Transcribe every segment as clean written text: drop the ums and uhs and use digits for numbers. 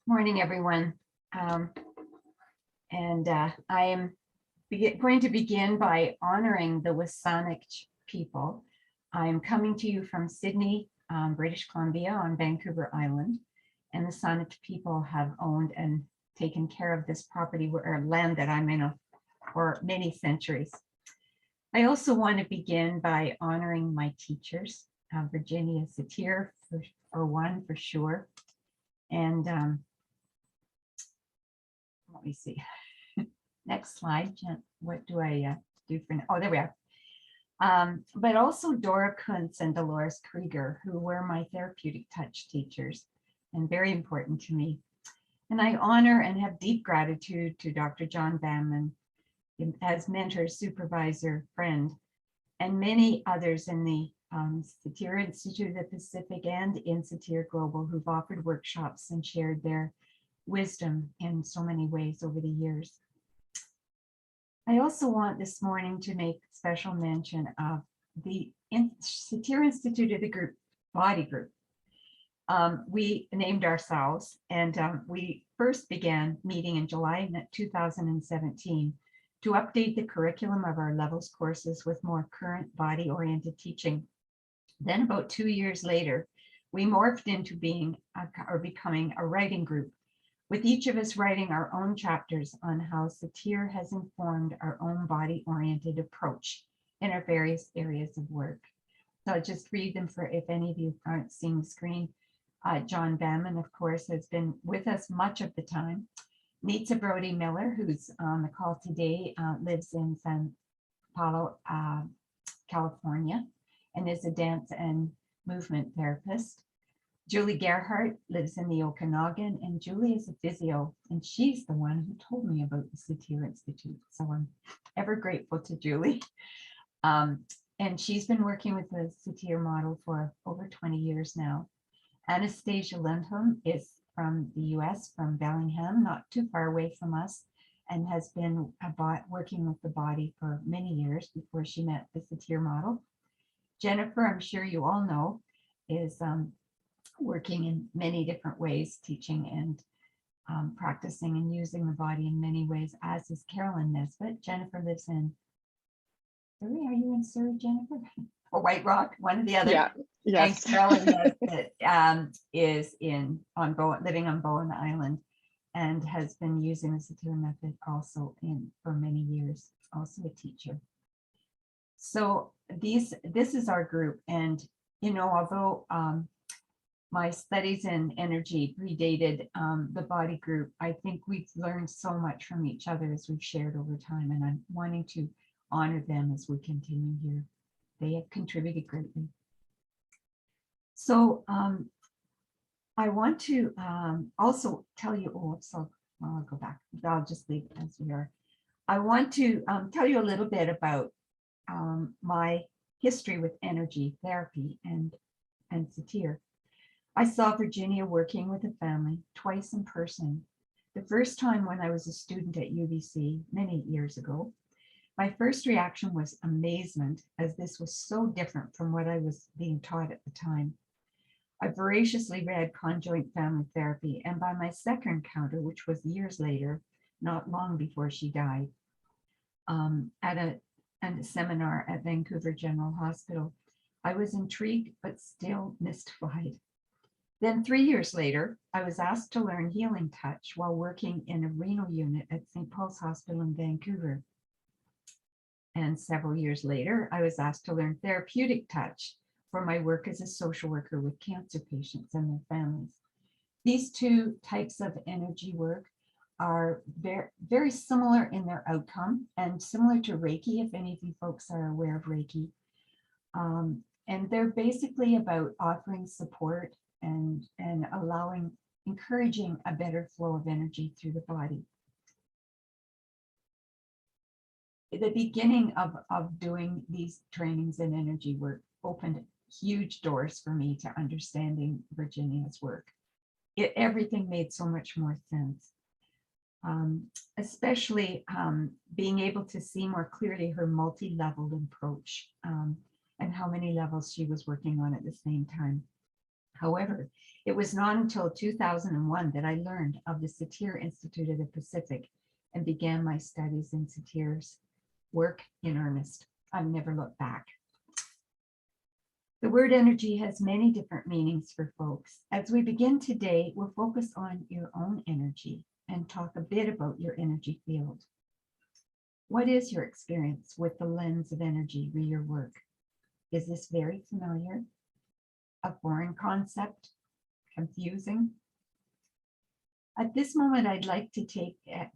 Morning, everyone. I am going to begin by honoring the Wasanic people. I'm coming to you from Sydney, British Columbia on Vancouver Island, and the Saanich people have owned and taken care of this property or land that I'm in for many centuries. I also want to begin by honoring my teachers, Virginia Satir for one, for sure, and let me see. Next slide, Jen. What do I do for now? Oh, there we are. But also Dora Kuntz and Dolores Krieger, who were my therapeutic touch teachers and very important to me. And I honor and have deep gratitude to Dr. John Bamman as mentor, supervisor, friend, and many others in the Satir Institute of the Pacific and in Satir Global who've offered workshops and shared their wisdom in so many ways over the years. I also want this morning to make special mention of the Satir Institute of the Body Group. We named ourselves, and we first began meeting in July 2017 to update the curriculum of our levels courses with more current body-oriented teaching. Then about 2 years later, we morphed into becoming a writing group, with each of us writing our own chapters on how Satir has informed our own body-oriented approach in our various areas of work. So I'll just read them for if any of you aren't seeing the screen. John Bamman, of course, has been with us much of the time. Nitsa Brody Miller, who's on the call today, lives in San Paulo, California, and is a dance and movement therapist. Julie Gerhardt lives in the Okanagan, and Julie is a physio, and she's the one who told me about the Satir Institute. So I'm ever grateful to Julie. And she's been working with the Satir model for over 20 years now. Anastasia Lindholm is from the US, from Bellingham, not too far away from us, and has been working with the body for many years before she met the Satir model. Jennifer, I'm sure you all know, is working in many different ways, teaching and practicing and using the body in many ways, as is Carolyn Nesbitt. Jennifer lives in Surrey. Are you in Surrey, Jennifer? Or White Rock, one or the other? Yeah, yes. And Carolyn Nesbitt is living on Bowen Island and has been using the Satir method also for many years, also a teacher. So this is our group, and although my studies in energy predated the body group, I think we've learned so much from each other as we've shared over time, and I'm wanting to honor them as we continue here. They have contributed greatly. So I want to also tell you, I'll go back. I'll just leave it as we are. I want to tell you a little bit about my history with energy therapy and Satir. I saw Virginia working with a family twice in person. The first time when I was a student at UBC many years ago. My first reaction was amazement, as this was so different from what I was being taught at the time. I voraciously read Conjoint Family Therapy, and by my second encounter, which was years later, not long before she died, at a seminar at Vancouver General Hospital, I was intrigued but still mystified. Then 3 years later, I was asked to learn healing touch while working in a renal unit at St. Paul's Hospital in Vancouver. And several years later, I was asked to learn therapeutic touch for my work as a social worker with cancer patients and their families. These two types of energy work are very, very similar in their outcome and similar to Reiki, if any of you folks are aware of Reiki. And they're basically about offering support and encouraging a better flow of energy through the body. The beginning of doing these trainings in energy work opened huge doors for me to understanding Virginia's work. Everything made so much more sense, especially being able to see more clearly her multi-leveled approach and how many levels she was working on at the same time. However, it was not until 2001 that I learned of the Satir Institute of the Pacific and began my studies in Satir's work in earnest. I've never looked back. The word energy has many different meanings for folks. As we begin today, we'll focus on your own energy and talk a bit about your energy field. What is your experience with the lens of energy with your work? Is this very familiar? A foreign concept? Confusing? At this moment, I'd like to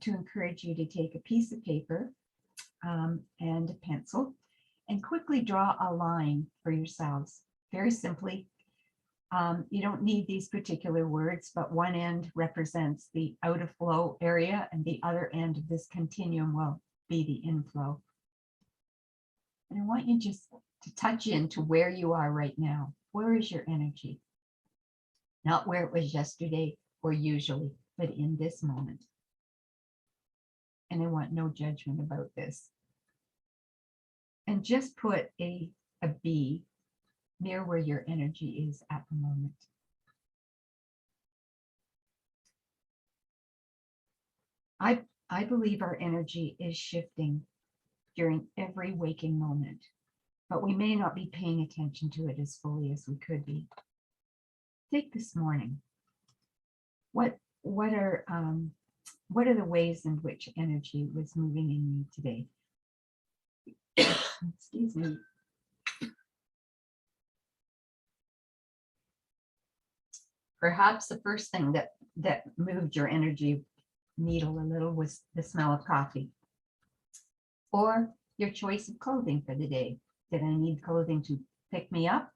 encourage you to take a piece of paper and a pencil and quickly draw a line for yourselves. Very simply, you don't need these particular words, but one end represents the out of flow area and the other end of this continuum will be the inflow. And I want you just to touch into where you are right now. Where is your energy? Not where it was yesterday or usually, but in this moment. And I want no judgment about this. And just put a B near where your energy is at the moment. I believe our energy is shifting during every waking moment, but we may not be paying attention to it as fully as we could be. Take this morning. What are the ways in which energy was moving in you today? Excuse me. Perhaps the first thing that moved your energy needle a little was the smell of coffee, or your choice of clothing for the day. Did I need clothing to pick me up,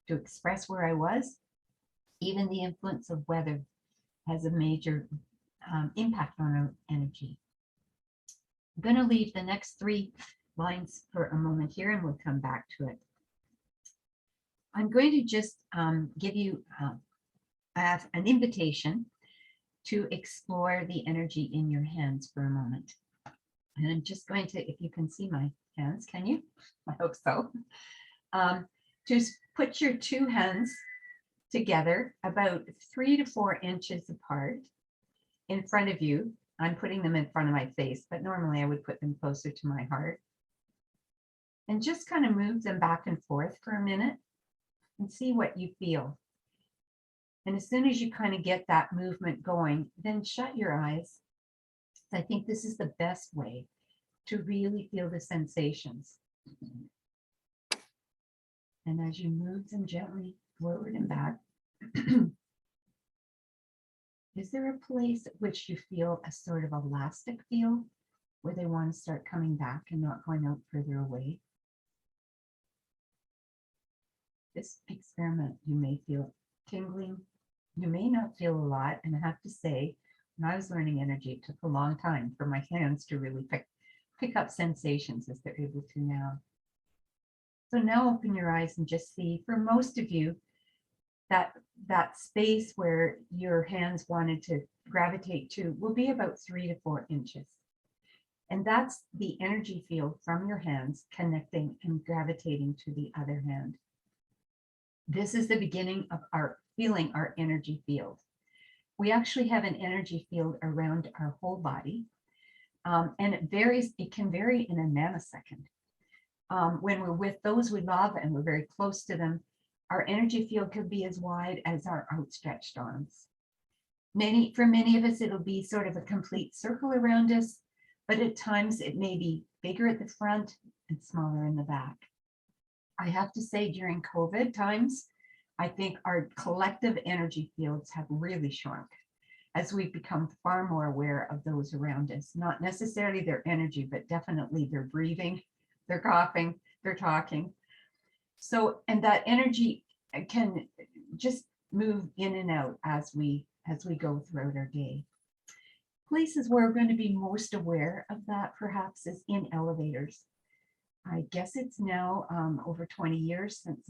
to express where I was? Even the influence of weather has a major impact on our energy. I'm going to leave the next 3 lines for a moment here and we'll come back to it. I'm going to just give you an invitation to explore the energy in your hands for a moment. And I'm just going to, if you can see my hands, can you? I hope so. Just put your 2 hands together about 3 to 4 inches apart in front of you. I'm putting them in front of my face, but normally I would put them closer to my heart. And just kind of move them back and forth for a minute and see what you feel. And as soon as you kind of get that movement going, then shut your eyes. I think this is the best way to really feel the sensations. And as you move them gently forward and back, is there a place at which you feel a sort of elastic feel where they want to start coming back and not going out further away? This experiment, you may feel tingling. You may not feel a lot. And I have to say, when I was learning energy, it took a long time for my hands to really pick up sensations as they're able to now. So now open your eyes and just see, for most of you, that space where your hands wanted to gravitate to will be about 3 to 4 inches. And that's the energy field from your hands connecting and gravitating to the other hand. This is the beginning of our feeling our energy field. We actually have an energy field around our whole body. And it can vary in a nanosecond. When we're with those we love and we're very close to them, our energy field could be as wide as our outstretched arms. For many of us, it'll be sort of a complete circle around us, but at times it may be bigger at the front and smaller in the back. I have to say, during COVID times, I think our collective energy fields have really shrunk as we've become far more aware of those around us, not necessarily their energy, but definitely their breathing, their coughing, their talking. So, and that energy can just move in and out as we go throughout our day. Places where we're going to be most aware of that perhaps is in elevators. I guess it's now over 20 years since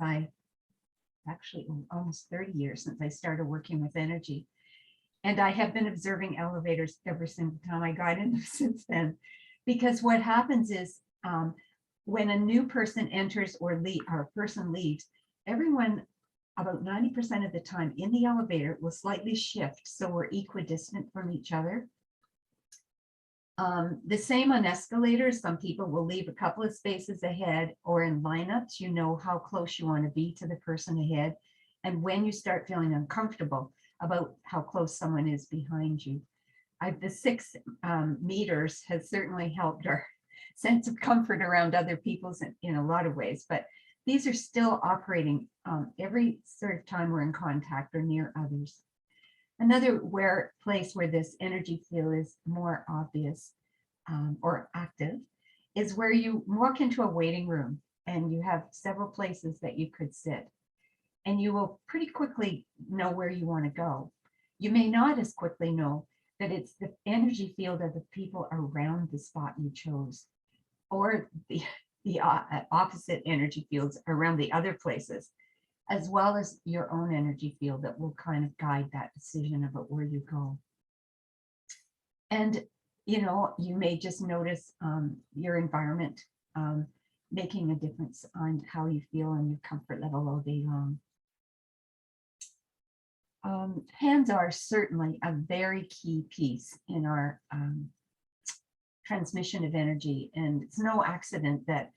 actually almost 30 years since I started working with energy. And I have been observing elevators every single time I got in them since then. Because what happens is when a new person enters or a person leaves, everyone about 90% of the time in the elevator will slightly shift so we're equidistant from each other. The same on escalators. Some people will leave a couple of spaces ahead, or in lineups, you know how close you want to be to the person ahead. And when you start feeling uncomfortable about how close someone is behind you, the 6 meters has certainly helped our sense of comfort around other people's in a lot of ways, but these are still operating every sort of time we're in contact or near others. Another place where this energy field is more obvious or active is where you walk into a waiting room and you have several places that you could sit, and you will pretty quickly know where you want to go. You may not as quickly know that it's the energy field of the people around the spot you chose, or the opposite energy fields around the other places, as well as your own energy field that will kind of guide that decision about where you go. And, you know, you may just notice your environment making a difference on how you feel and your comfort level all day long. Hands are certainly a very key piece in our transmission of energy, and it's no accident that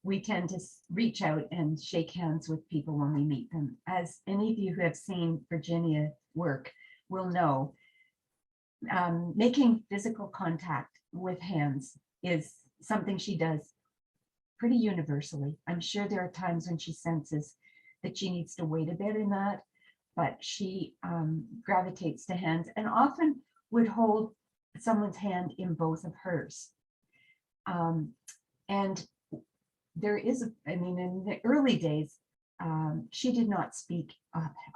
we tend to reach out and shake hands with people when we meet them. As any of you who have seen Virginia work will know, making physical contact with hands is something she does pretty universally. I'm sure there are times when she senses that she needs to wait a bit in that, but she gravitates to hands and often would hold someone's hand in both of hers. And there is, I mean, in the early days, she did not speak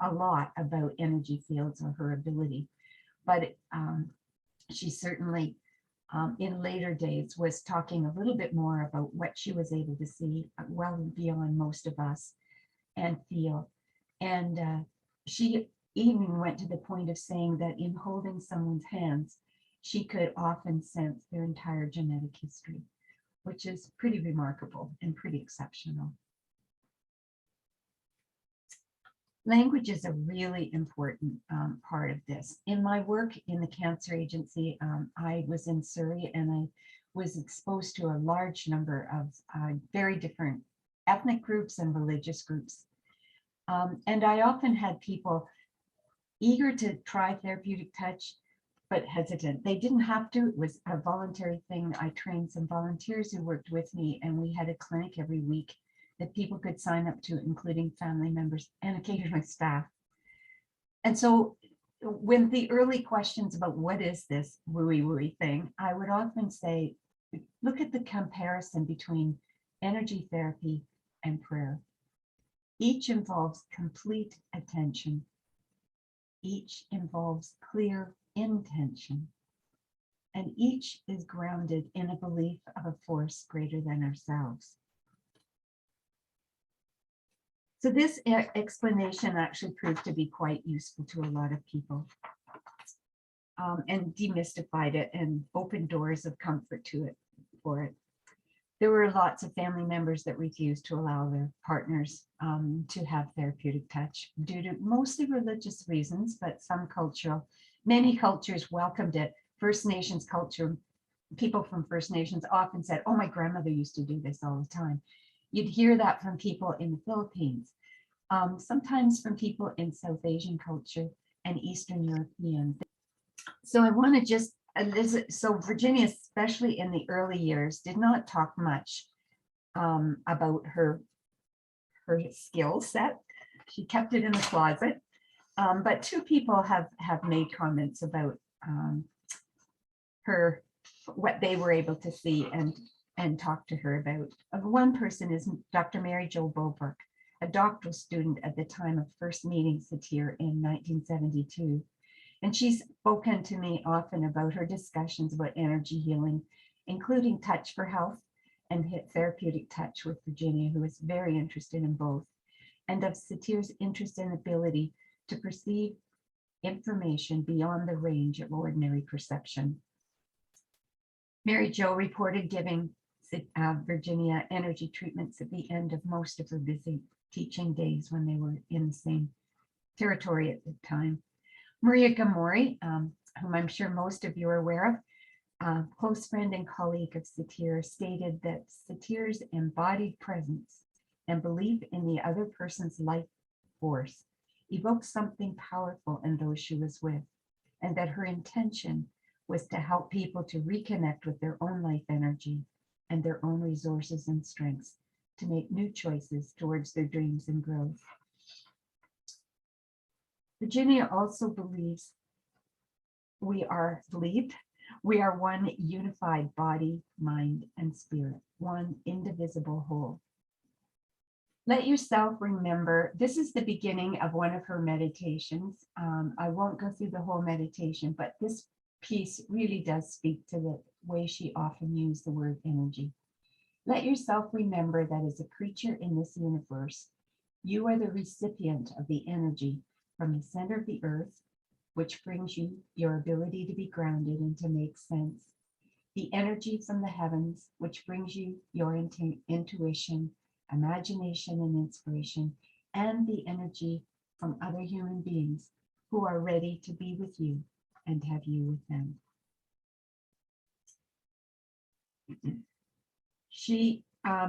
a lot about energy fields or her ability, but she certainly in later days was talking a little bit more about what she was able to see well beyond most of us and feel. And she even went to the point of saying that in holding someone's hands, she could often sense their entire genetic history, which is pretty remarkable and pretty exceptional. Language is a really important part of this. In my work in the Cancer Agency, I was in Surrey and I was exposed to a large number of very different ethnic groups and religious groups. And I often had people eager to try therapeutic touch, but hesitant. They didn't have to. It was a voluntary thing. I trained some volunteers who worked with me, and we had a clinic every week that people could sign up to, including family members and occasionally staff. And so when the early questions about what is this wooey thing, I would often say, look at the comparison between energy therapy and prayer. Each involves complete attention. Each involves clear intention. And each is grounded in a belief of a force greater than ourselves. So this explanation actually proved to be quite useful to a lot of people and demystified it and opened doors of comfort to it for it. There were lots of family members that refused to allow their partners to have therapeutic touch due to mostly religious reasons, but many cultures welcomed it. First Nations culture, people from First Nations often said, oh, my grandmother used to do this all the time. You'd hear that from people in the Philippines, sometimes from people in South Asian culture and Eastern European. So I want to just, so Virginia, especially in the early years, did not talk much about her skill set. She kept it in the closet. But 2 people have made comments about what they were able to see and talk to her about. One person is Dr. Mary Jo Boberg, a doctoral student at the time of first meeting Satir in 1972. And she's spoken to me often about her discussions about energy healing, including touch for health and therapeutic touch with Virginia, who is very interested in both, and of Satir's interest and ability to perceive information beyond the range of ordinary perception. Mary Jo reported giving Virginia energy treatments at the end of most of her busy teaching days when they were in the same territory at the time. Maria Gamori, whom I'm sure most of you are aware of, a close friend and colleague of Satir, stated that Satir's embodied presence and belief in the other person's life force evoked something powerful in those she was with, and that her intention was to help people to reconnect with their own life energy and their own resources and strengths to make new choices towards their dreams and growth. Virginia also believes we are one unified body, mind, and spirit, one indivisible whole. Let yourself remember, this is the beginning of one of her meditations. I won't go through the whole meditation, but this piece really does speak to the way she often used the word energy. Let yourself remember that as a creature in this universe, you are the recipient of the energy from the center of the earth, which brings you your ability to be grounded and to make sense. The energy from the heavens, which brings you your intuition, imagination, and inspiration, and the energy from other human beings who are ready to be with you and have you with them. She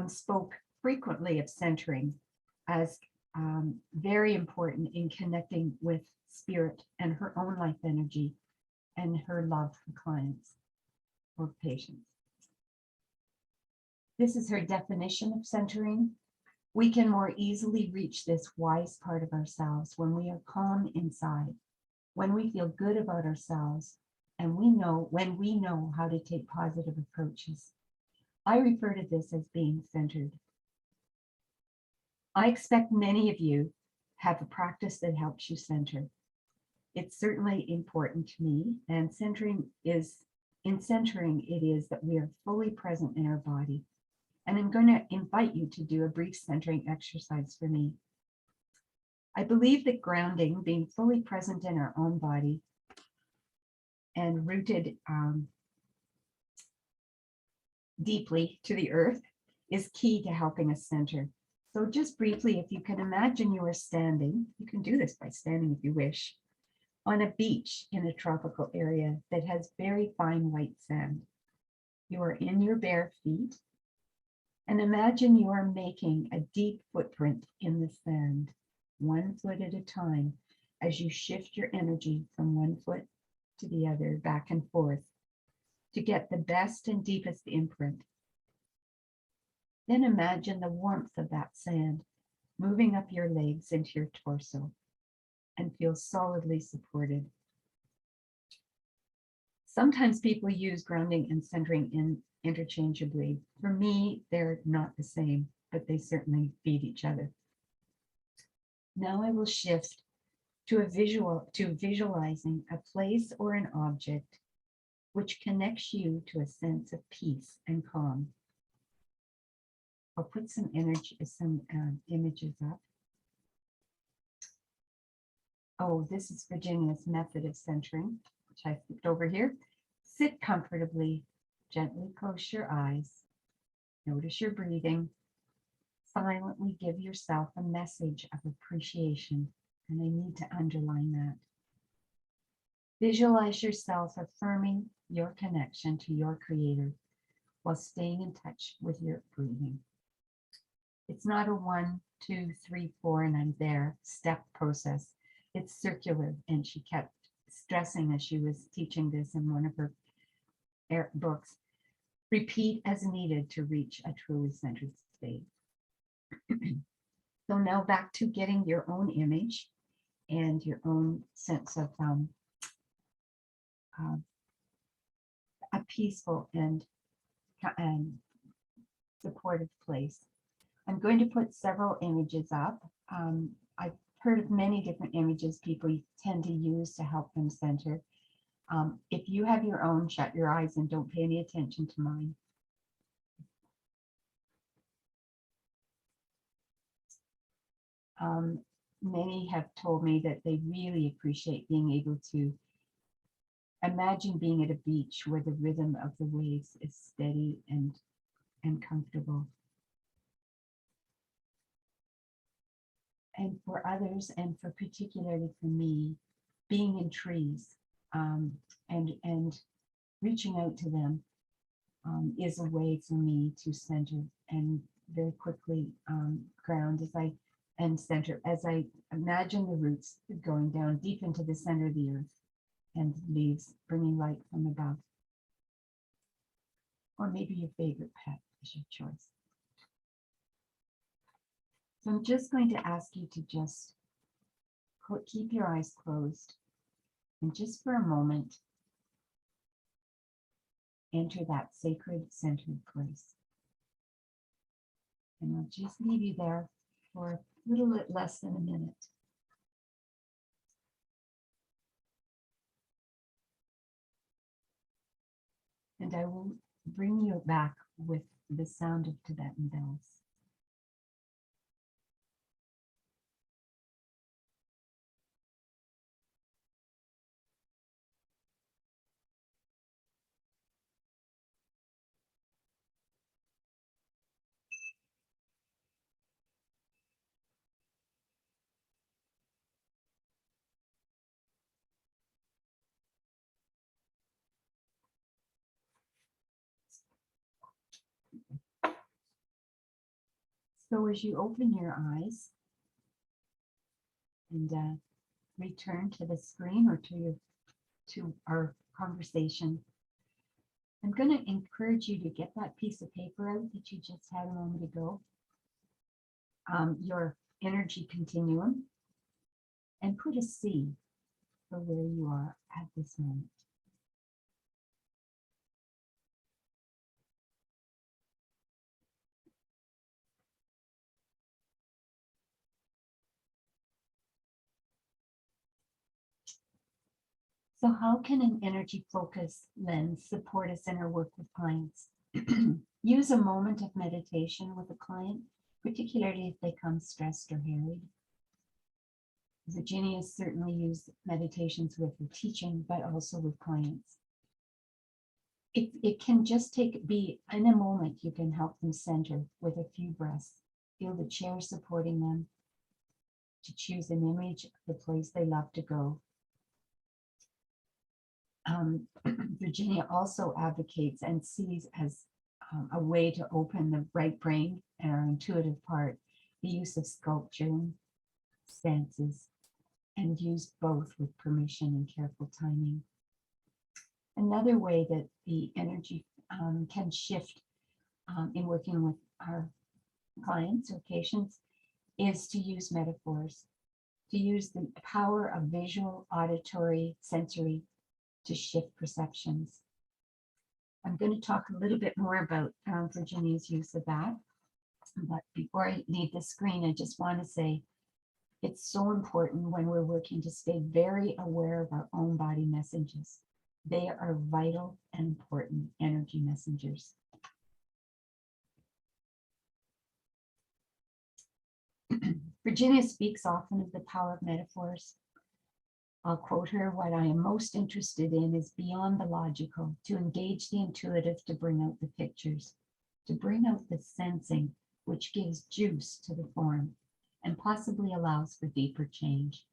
spoke frequently of centering as very important in connecting with spirit and her own life energy and her love for clients or patients. This is her definition of centering. We can more easily reach this wise part of ourselves when we are calm inside, when we feel good about ourselves, and when we know how to take positive approaches. I refer to this as being centered. I expect many of you have a practice that helps you center. It's certainly important to me, and in centering it is that we are fully present in our body. And I'm going to invite you to do a brief centering exercise for me. I believe that grounding, being fully present in our own body and rooted deeply to the earth, is key to helping us center. So just briefly, if you can imagine you are standing, you can do this by standing if you wish, on a beach in a tropical area that has very fine white sand. You are in your bare feet, and imagine you are making a deep footprint in the sand, 1 foot at a time, as you shift your energy from one foot to the other, back and forth, to get the best and deepest imprint. Then imagine the warmth of that sand moving up your legs into your torso and feel solidly supported. Sometimes people use grounding and centering interchangeably. For me, they're not the same, but they certainly feed each other. Now I will shift to visualizing a place or an object which connects you to a sense of peace and calm. I'll put some images up. Oh, this is Virginia's method of centering, which I flipped over here. Sit comfortably, gently close your eyes. Notice your breathing. Silently give yourself a message of appreciation, and I need to underline that. Visualize yourself affirming your connection to your Creator while staying in touch with your breathing. It's not a 1, 2, 3, 4, and I'm there step process. It's circular, and she kept stressing as she was teaching this in one of her books. Repeat as needed to reach a truly centered state. So now back to getting your own image and your own sense of a peaceful and supportive place. I'm going to put several images up. I've heard of many different images people tend to use to help them center. If you have your own, shut your eyes and don't pay any attention to mine. Many have told me that they really appreciate being able to imagine being at a beach where the rhythm of the waves is steady and comfortable. and for others, and for particularly for me, being in trees and reaching out to them is a way for me to center and very quickly ground as I imagine the roots going down deep into the center of the earth and leaves bringing light from above. Or maybe your favorite pet is your choice. So I'm just going to ask you to just keep your eyes closed and just for a moment enter that sacred centered place. And I'll just leave you there for a little bit less than a minute. And I will bring you back with the sound of Tibetan bells. So as you open your eyes and return to the screen or to our conversation, I'm going to encourage you to get that piece of paper out that you just had a moment ago, your energy continuum, and put a C for where you are at this moment. So how can an energy focus lens support us in our work with clients? Use a moment of meditation with a client, particularly if they come stressed or harried. Virginia has certainly used meditations with her teaching, but also with clients. It can just be in a moment, you can help them center with a few breaths. Feel the chair supporting them, to choose an image of the place they love to go. Virginia also advocates and sees as a way to open the right brain and our intuitive part, the use of sculpture, stances, and use both with permission and careful timing. Another way that the energy can shift in working with our clients or patients is to use metaphors, to use the power of visual, auditory, sensory to shift perceptions. I'm going to talk a little bit more about Virginia's use of that. But before I leave the screen, I just want to say it's so important when we're working to stay very aware of our own body messages. They are vital and important energy messengers. Virginia speaks often of the power of metaphors. I'll quote her, "What I am most interested in is beyond the logical, to engage the intuitive to bring out the pictures, to bring out the sensing, which gives juice to the form and possibly allows for deeper change."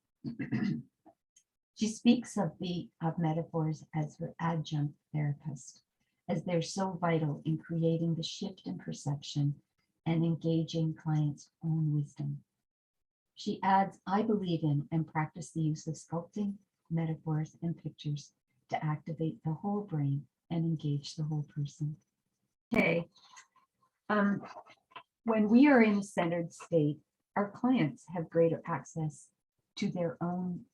She speaks of metaphors as her adjunct therapist, as they're so vital in creating the shift in perception and engaging clients' own wisdom. She adds, "I believe in and practice the use of sculpting, metaphors, and pictures to activate the whole brain and engage the whole person." Okay. When we are in a centered state, our clients have greater access to their own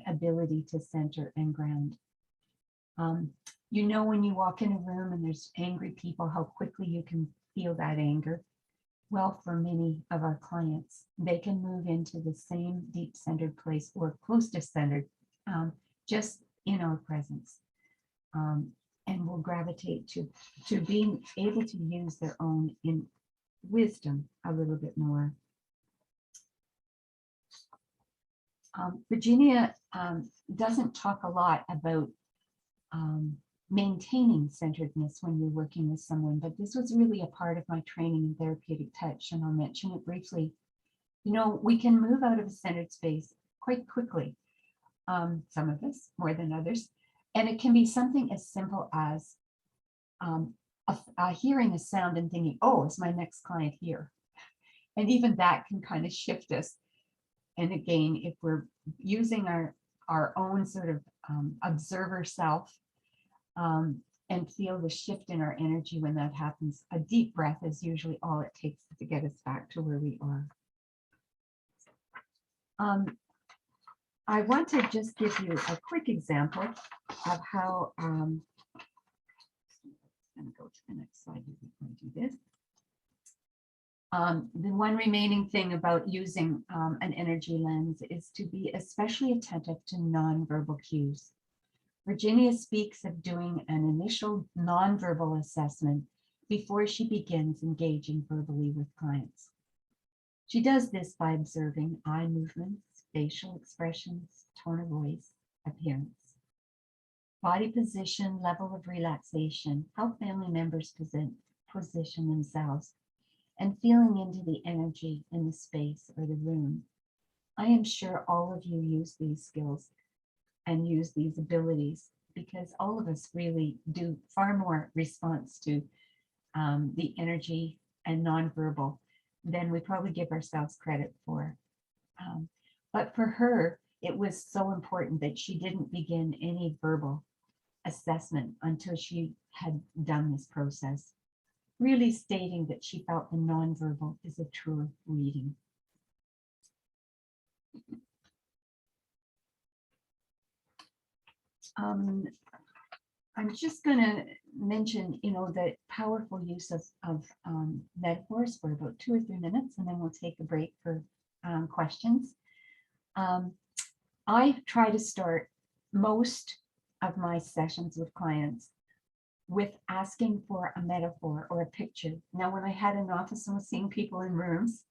ability to center and ground. You know, when you walk in a room and there's angry people, how quickly you can feel that anger. Well, for many of our clients, they can move into the same deep centered place or close to centered, just in our presence, and will gravitate to being able to use their own wisdom a little bit more. Virginia doesn't talk a lot about maintaining centeredness when you're working with someone, but this was really a part of my training in therapeutic touch, and I'll mention it briefly. You know, we can move out of a centered space quite quickly. Some of us more than others. And it can be something as simple as hearing a sound and thinking, oh, is my next client here? And even that can kind of shift us. And again, if we're using our own sort of observer self and feel the shift in our energy when that happens, a deep breath is usually all it takes to get us back to where we are. I want to just give you a quick example of how, I'm going to go to the next slide before I do this. The one remaining thing about using an energy lens is to be especially attentive to nonverbal cues. Virginia speaks of doing an initial nonverbal assessment before she begins engaging verbally with clients. She does this by observing eye movements, facial expressions, tone of voice, appearance, body position, level of relaxation, how family members position themselves, and feeling into the energy in the space or the room. I am sure all of you use these skills and use these abilities because all of us really do far more response to the energy and nonverbal than we probably give ourselves credit for. But for her, it was so important that she didn't begin any verbal assessment until she had done this process, really stating that she felt the nonverbal is a truer reading. I'm just going to mention, the powerful use of metaphors for about 2 or 3 minutes, and then we'll take a break for questions. I try to start most of my sessions with clients with asking for a metaphor or a picture. Now, when I had an office and was seeing people in rooms,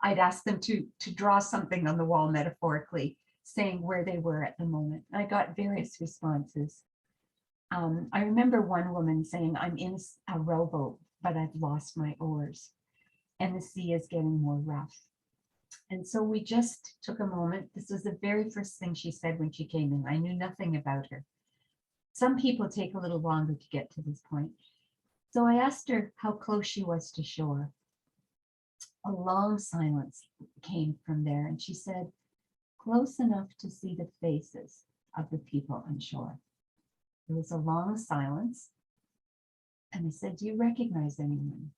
I'd ask them to draw something on the wall metaphorically, saying where they were at the moment. I got various responses. I remember one woman saying, I'm in a rowboat, but I've lost my oars and the sea is getting more rough. And so we just took a moment. This was the very first thing she said when she came in. I knew nothing about her. Some people take a little longer to get to this point. So I asked her how close she was to shore. A long silence came from there, and she said, close enough to see the faces of the people on shore. There was a long silence, and I said, do you recognize anyone?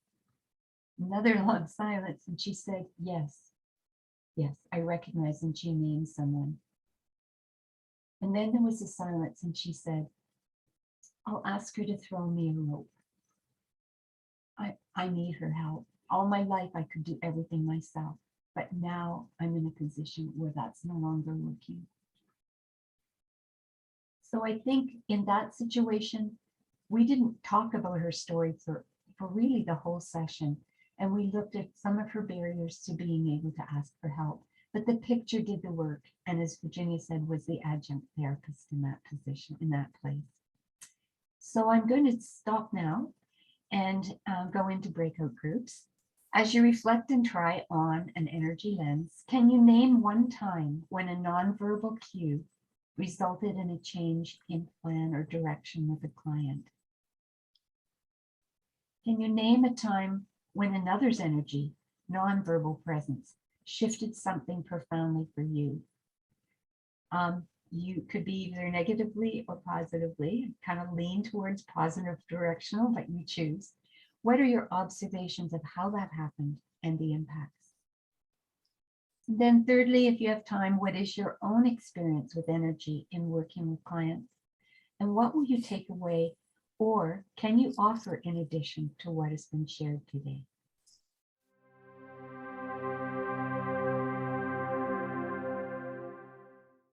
Another long silence, and she said, yes, I recognize, and she named someone. And then there was a silence, and she said, I'll ask her to throw me a rope. I need her help. All my life, I could do everything myself, but now I'm in a position where that's no longer working. So I think in that situation, we didn't talk about her story for really the whole session. And we looked at some of her barriers to being able to ask for help. But the picture did the work. And as Virginia said, was the adjunct therapist in that position, in that place. So I'm going to stop now and go into breakout groups. As you reflect and try on an energy lens, can you name one time when a nonverbal cue resulted in a change in plan or direction with a client? Can you name a time when another's energy, nonverbal presence, shifted something profoundly for you? You could be either negatively or positively, kind of lean towards positive directional, but you choose. What are your observations of how that happened and the impacts? And then thirdly, if you have time, what is your own experience with energy in working with clients? And what will you take away, or can you offer in addition to what has been shared today?